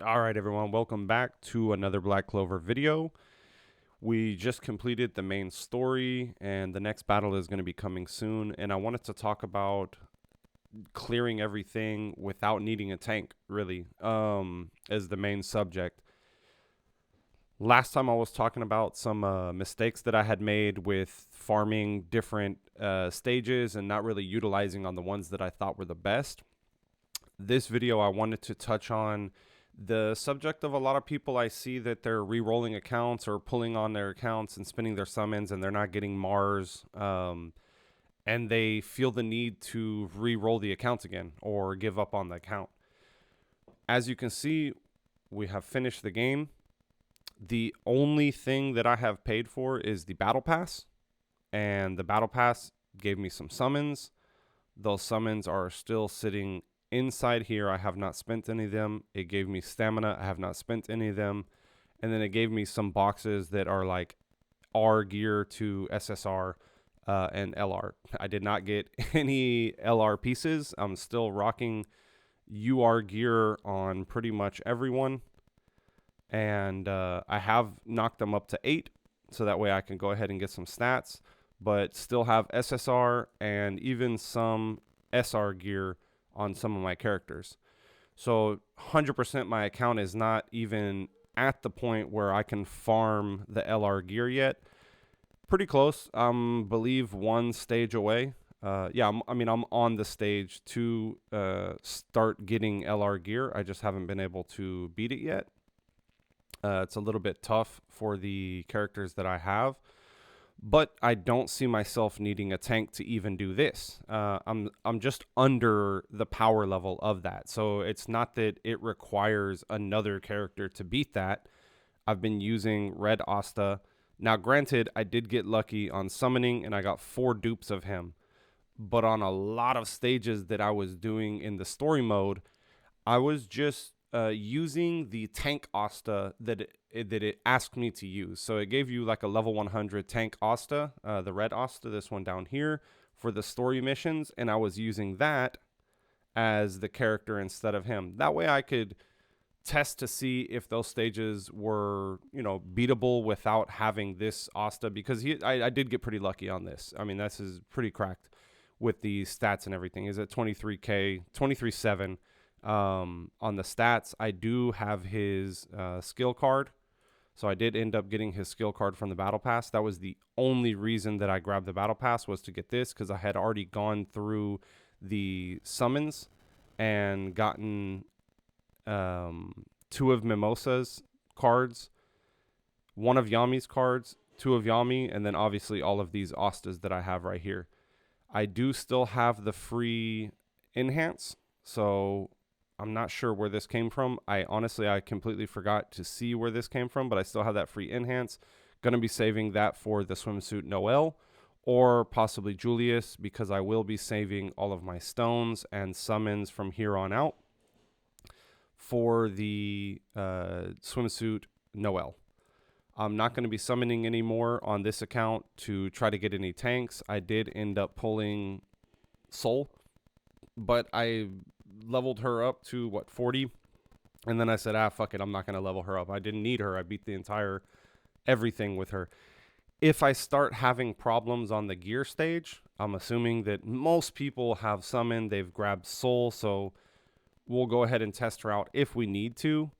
All right, everyone, welcome back to another Black Clover video. We just completed the main story, and the next battle is going to be coming soon. And I wanted to talk about clearing everything without needing a tank, really, as the main subject. Last time I was talking about some mistakes that I had made with farming different stages and not really utilizing on the ones that I thought were the best. This video, I wanted to touch on the subject of a lot of people. I see that they're re-rolling accounts or pulling on their accounts and spinning their summons, and they're not getting Mars, and they feel the need to re-roll the accounts again or give up on the account. As you can see, we have finished the game. The only thing that I have paid for is the battle pass, and the battle pass gave me some summons. Those summons are still sitting inside here. I have not spent any of them. It gave me stamina. I have not spent any of them. And then it gave me some boxes that are like R gear to SSR and LR. I did not get any LR pieces. I'm still rocking UR gear on pretty much everyone. And I have knocked them up to 8, so that way I can go ahead and get some stats, but still have SSR and even some SR gear on some of my characters. So 100% my account is not even at the point where I can farm the LR gear yet. Pretty close. Believe one stage away. I'm on the stage to start getting LR gear. I just haven't been able to beat it yet. It's a little bit tough for the characters that I have, but I don't see myself needing a tank to even do this. I'm just under the power level of that. So it's not that it requires another character to beat that. I've been using Red Asta. Now, granted, I did get lucky on summoning, and I got 4 dupes of him. But on a lot of stages that I was doing in the story mode, I was just using the tank Asta that it asked me to use. So it gave you like a level 100 tank Asta, the red Asta, this one down here, for the story missions, and I was using that as the character instead of him. That way I could test to see if those stages were, beatable without having this Asta, because I did get pretty lucky on this. I mean, this is pretty cracked with the stats and everything. Is at 23K, 23.7. On the stats, I do have his skill card, so I did end up getting his skill card from the battle pass. That was the only reason that I grabbed the battle pass, was to get this, because I had already gone through the summons and gotten 2 of Mimosa's cards, 1 of Yami's cards, 2 of Yami, and then obviously all of these Astas that I have right here. I do still have the free enhance, so I'm not sure where this came from. I completely forgot to see where this came from, but I still have that free enhance. Going to be saving that for the swimsuit Noel, or possibly Julius, because I will be saving all of my stones and summons from here on out for the swimsuit Noel. I'm not going to be summoning anymore on this account to try to get any tanks. I did end up pulling Soul, but I leveled her up to 40, and then I said, fuck it, I'm not going to level her up. I didn't need her. I beat the entire everything with her. If I start having problems on the gear stage, I'm assuming that most people have summoned, they've grabbed Soul, so we'll go ahead and test her out if we need to.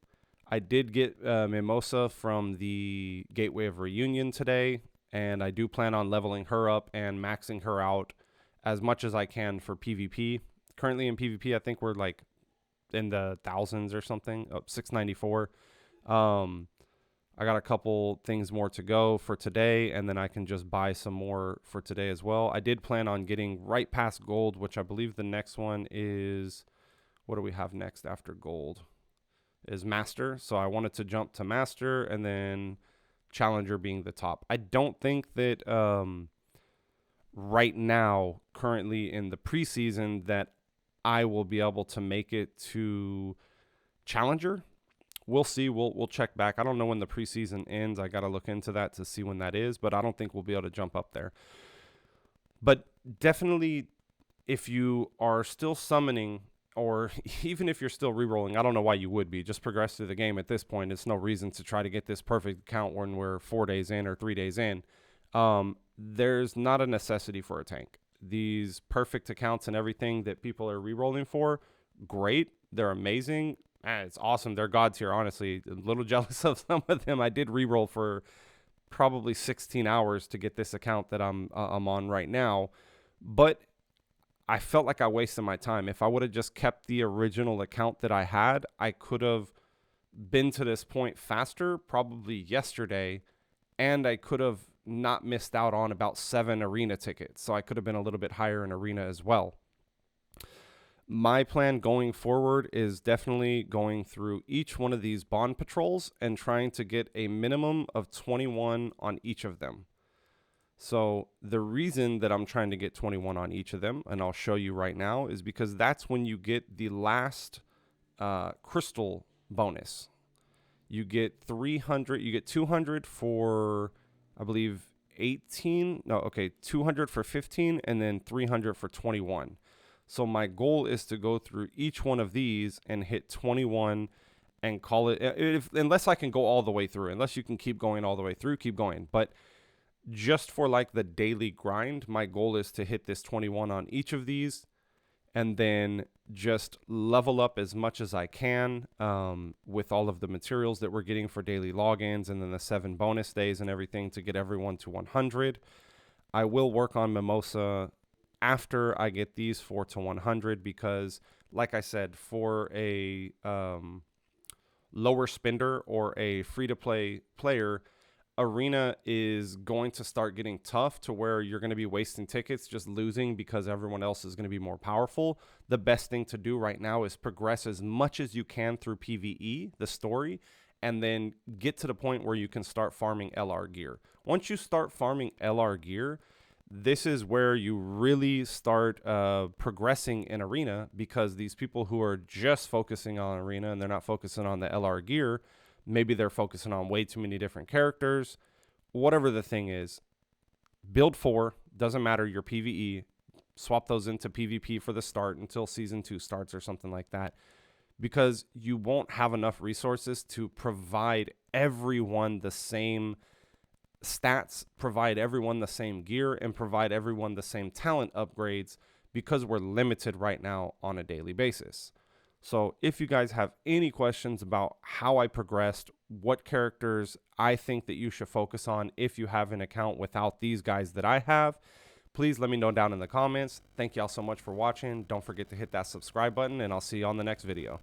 I did get Mimosa from the Gateway of Reunion today, and I do plan on leveling her up and maxing her out as much as I can for PvP. Currently in PvP, I think we're like in the thousands or something, up 694. I got a couple things more to go for today, and then I can just buy some more for today as well. I did plan on getting right past gold, which I believe the next one is, what do we have next after gold? Is master. So I wanted to jump to master, and then challenger being the top. I don't think that right now, currently in the preseason, that I will be able to make it to challenger. We'll see. We'll check back. I don't know when the preseason ends. I got to look into that to see when that is, but I don't think we'll be able to jump up there. But definitely, if you are still summoning or even if you're still re-rolling, I don't know why you would be. Just progress through the game at this point. It's no reason to try to get this perfect account when we're 4 days in or 3 days in. There's not a necessity for a tank. These perfect accounts and everything that people are re-rolling for, great. They're amazing. It's awesome. They're gods here, honestly. A little jealous of some of them. I did re-roll for probably 16 hours to get this account that I'm on right now. But I felt like I wasted my time. If I would have just kept the original account that I had, I could have been to this point faster, probably yesterday, and I could have not missed out on about 7 arena tickets. So I could have been a little bit higher in arena as well. My plan going forward is definitely going through each one of these bond patrols and trying to get a minimum of 21 on each of them. So the reason that I'm trying to get 21 on each of them, and I'll show you right now, is because that's when you get the last crystal bonus. You get 300, you get 200 for, I believe, 200 for 15, and then 300 for 21. So my goal is to go through each one of these and hit 21 and call it, unless I can go all the way through. Unless you can keep going all the way through, keep going. But just for like the daily grind, my goal is to hit this 21 on each of these and then just level up as much as I can with all of the materials that we're getting for daily logins and then the 7 bonus days and everything to get everyone to 100. I will work on Mimosa after I get these 4 to 100 because, like I said, for a lower spender or a free-to-play player, Arena is going to start getting tough to where you're going to be wasting tickets, just losing because everyone else is going to be more powerful. The best thing to do right now is progress as much as you can through PvE, the story, and then get to the point where you can start farming LR gear. Once you start farming LR gear, this is where you really start progressing in Arena, because these people who are just focusing on Arena and they're not focusing on the LR gear, maybe they're focusing on way too many different characters. Whatever the thing is, build 4, doesn't matter your PvE, swap those into PvP for the start until Season 2 starts or something like that, because you won't have enough resources to provide everyone the same stats, provide everyone the same gear, and provide everyone the same talent upgrades, because we're limited right now on a daily basis. So if you guys have any questions about how I progressed, what characters I think that you should focus on if you have an account without these guys that I have, please let me know down in the comments. Thank y'all so much for watching. Don't forget to hit that subscribe button, and I'll see you on the next video.